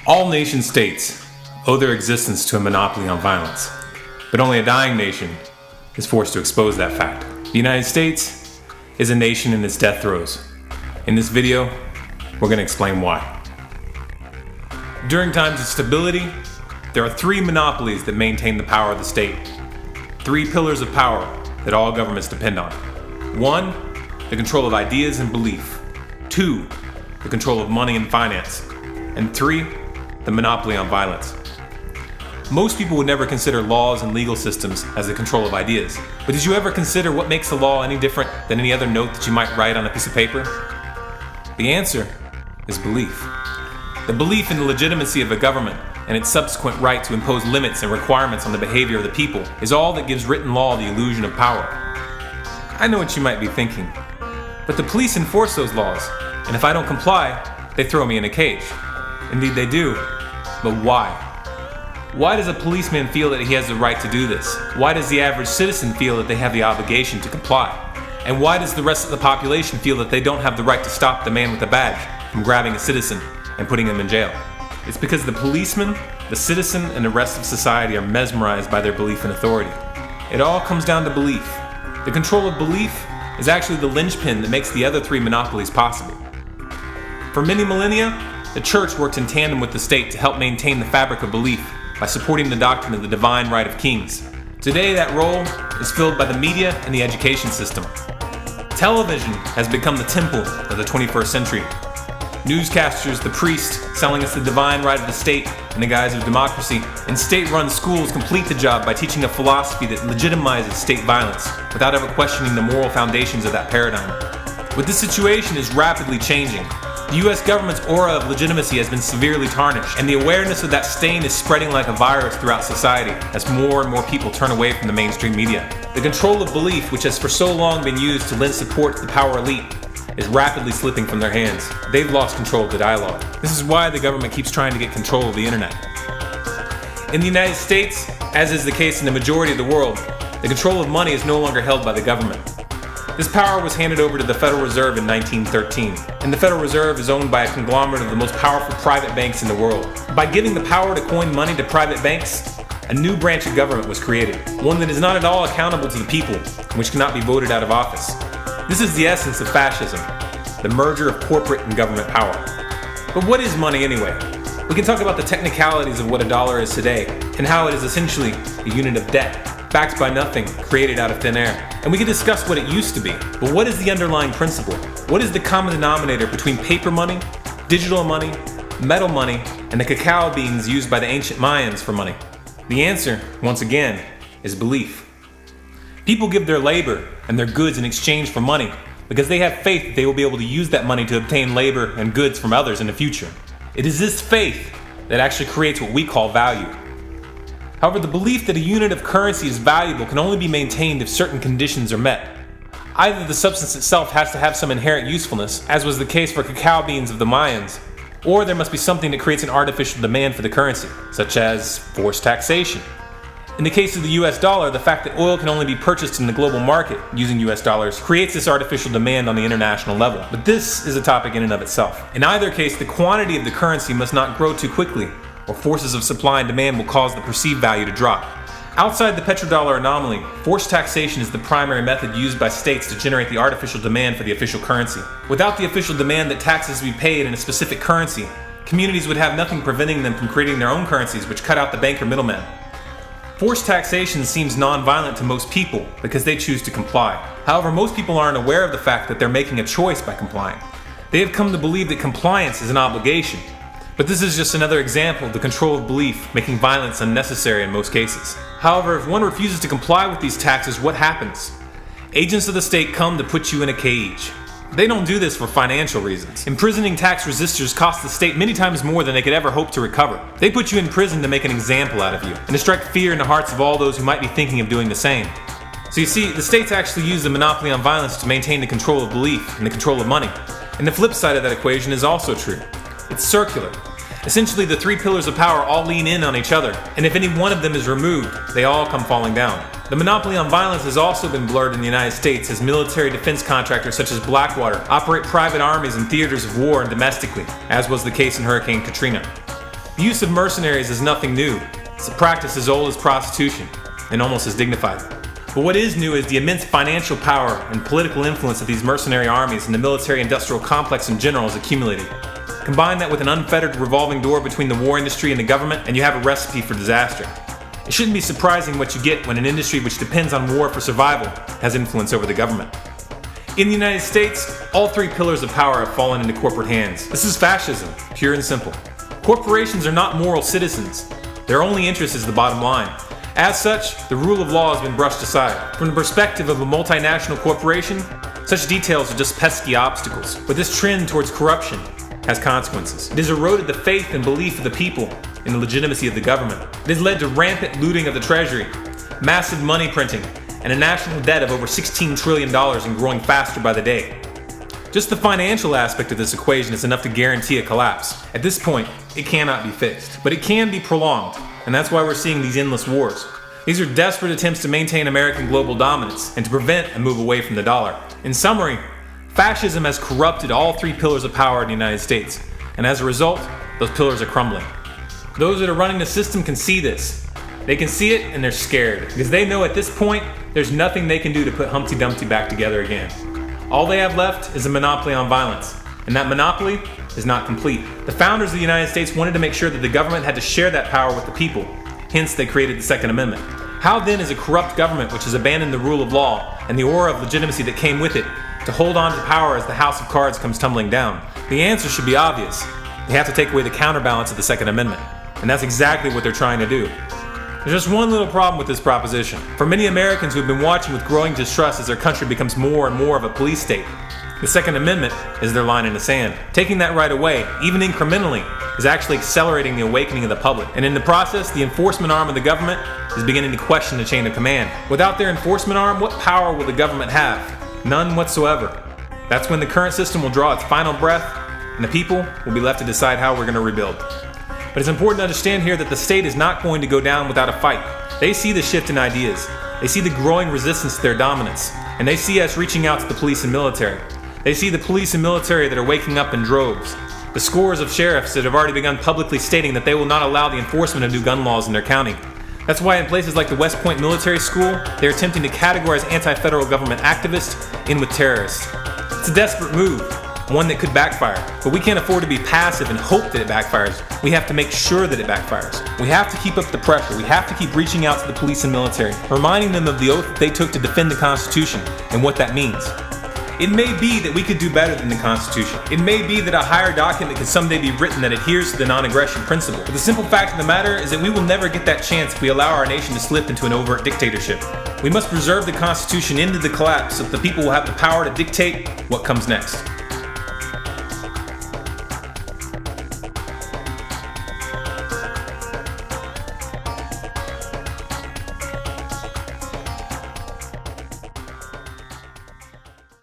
All nation states owe their existence to a monopoly on violence, but only a dying nation is forced to expose that fact. The United States is a nation in its death throes. In this video, we're going to explain why. During times of stability, there are three monopolies that maintain the power of the state. Three pillars of power that all governments depend on. 1, the control of ideas and belief. 2, the control of money and finance. And 3, the monopoly on violence. Most people would never consider laws and legal systems as the control of ideas. But did you ever consider what makes the law any different than any other note that you might write on a piece of paper? The answer is belief. The belief in the legitimacy of a government and its subsequent right to impose limits and requirements on the behavior of the people is all that gives written law the illusion of power. I know what you might be thinking, but the police enforce those laws, and if I don't comply, they throw me in a cage. Indeed they do, but why? Why does a policeman feel that he has the right to do this? Why does the average citizen feel that they have the obligation to comply? And why does the rest of the population feel that they don't have the right to stop the man with the badge from grabbing a citizen and putting him in jail? It's because the policeman, the citizen, and the rest of society are mesmerized by their belief in authority. It all comes down to belief. The control of belief is actually the linchpin that makes the other three monopolies possible. For many millennia, the church worked in tandem with the state to help maintain the fabric of belief by supporting the doctrine of the divine right of kings. Today, that role is filled by the media and the education system. Television has become the temple of the 21st century. Newscasters, the priest, selling us the divine right of the state in the guise of democracy, and state-run schools complete the job by teaching a philosophy that legitimizes state violence without ever questioning the moral foundations of that paradigm. But this situation is rapidly changing. The US government's aura of legitimacy has been severely tarnished, and the awareness of that stain is spreading like a virus throughout society as more and more people turn away from the mainstream media. The control of belief, which has for so long been used to lend support to the power elite, is rapidly slipping from their hands. They've lost control of the dialogue. This is why the government keeps trying to get control of the internet. In the United States, as is the case in the majority of the world, the control of money is no longer held by the government. This power was handed over to the Federal Reserve in 1913, and the Federal Reserve is owned by a conglomerate of the most powerful private banks in the world. By giving the power to coin money to private banks, a new branch of government was created, one that is not at all accountable to the people, and which cannot be voted out of office. This is the essence of fascism, the merger of corporate and government power. But what is money anyway? We can talk about the technicalities of what a dollar is today, and how it is essentially a unit of debt, backed by nothing, created out of thin air. And we can discuss what it used to be, but what is the underlying principle? What is the common denominator between paper money, digital money, metal money, and the cacao beans used by the ancient Mayans for money? The answer, once again, is belief. People give their labor and their goods in exchange for money because they have faith that they will be able to use that money to obtain labor and goods from others in the future. It is this faith that actually creates what we call value. However, the belief that a unit of currency is valuable can only be maintained if certain conditions are met. Either the substance itself has to have some inherent usefulness, as was the case for cacao beans of the Mayans, or there must be something that creates an artificial demand for the currency, such as forced taxation. In the case of the US dollar, the fact that oil can only be purchased in the global market using US dollars creates this artificial demand on the international level. But this is a topic in and of itself. In either case, the quantity of the currency must not grow too quickly, or forces of supply and demand will cause the perceived value to drop. Outside the petrodollar anomaly, forced taxation is the primary method used by states to generate the artificial demand for the official currency. Without the official demand that taxes be paid in a specific currency, communities would have nothing preventing them from creating their own currencies, which cut out the banker middleman. Forced taxation seems non-violent to most people because they choose to comply. However, most people aren't aware of the fact that they're making a choice by complying. They have come to believe that compliance is an obligation. But this is just another example of the control of belief making violence unnecessary in most cases. However, if one refuses to comply with these taxes, what happens? Agents of the state come to put you in a cage. They don't do this for financial reasons. Imprisoning tax resistors costs the state many times more than they could ever hope to recover. They put you in prison to make an example out of you, and to strike fear in the hearts of all those who might be thinking of doing the same. So you see, the states actually use the monopoly on violence to maintain the control of belief and the control of money. And the flip side of that equation is also true. It's circular. Essentially, the three pillars of power all lean in on each other, and if any one of them is removed, they all come falling down. The monopoly on violence has also been blurred in the United States as military defense contractors such as Blackwater operate private armies in theaters of war and domestically, as was the case in Hurricane Katrina. The use of mercenaries is nothing new. It's a practice as old as prostitution, and almost as dignified. But what is new is the immense financial power and political influence that these mercenary armies and the military-industrial complex in general has accumulated. Combine that with an unfettered revolving door between the war industry and the government, and you have a recipe for disaster. It shouldn't be surprising what you get when an industry which depends on war for survival has influence over the government. In the United States, all three pillars of power have fallen into corporate hands. This is fascism, pure and simple. Corporations are not moral citizens. Their only interest is the bottom line. As such, the rule of law has been brushed aside. From the perspective of a multinational corporation, such details are just pesky obstacles. But this trend towards corruption has consequences. It has eroded the faith and belief of the people in the legitimacy of the government. It has led to rampant looting of the treasury, massive money printing, and a national debt of over $16 trillion and growing faster by the day. Just the financial aspect of this equation is enough to guarantee a collapse. At this point, it cannot be fixed, but it can be prolonged, and that's why we're seeing these endless wars. These are desperate attempts to maintain American global dominance and to prevent a move away from the dollar. In summary, fascism has corrupted all three pillars of power in the United States, and as a result, those pillars are crumbling. Those that are running the system can see this. They can see it and they're scared, because they know at this point, there's nothing they can do to put Humpty Dumpty back together again. All they have left is a monopoly on violence, and that monopoly is not complete. The founders of the United States wanted to make sure that the government had to share that power with the people, hence they created the Second Amendment. How then is a corrupt government which has abandoned the rule of law and the aura of legitimacy that came with it to hold on to power as the house of cards comes tumbling down? The answer should be obvious. They have to take away the counterbalance of the Second Amendment, and that's exactly what they're trying to do. There's just one little problem with this proposition. For many Americans who have been watching with growing distrust as their country becomes more and more of a police state, the Second Amendment is their line in the sand. Taking that right away, even incrementally, is actually accelerating the awakening of the public. And in the process, the enforcement arm of the government is beginning to question the chain of command. Without their enforcement arm, what power will the government have? None whatsoever. That's when the current system will draw its final breath, and the people will be left to decide how we're going to rebuild. But it's important to understand here that the state is not going to go down without a fight. They see the shift in ideas. They see the growing resistance to their dominance. And they see us reaching out to the police and military. They see the police and military that are waking up in droves. The scores of sheriffs that have already begun publicly stating that they will not allow the enforcement of new gun laws in their county. That's why in places like the West Point Military School, they're attempting to categorize anti-federal government activists in with terrorists. It's a desperate move, one that could backfire, but we can't afford to be passive and hope that it backfires. We have to make sure that it backfires. We have to keep up the pressure. We have to keep reaching out to the police and military, reminding them of the oath that they took to defend the Constitution and what that means. It may be that we could do better than the Constitution. It may be that a higher document could someday be written that adheres to the non-aggression principle. But the simple fact of the matter is that we will never get that chance if we allow our nation to slip into an overt dictatorship. We must preserve the Constitution into the collapse so that the people will have the power to dictate what comes next.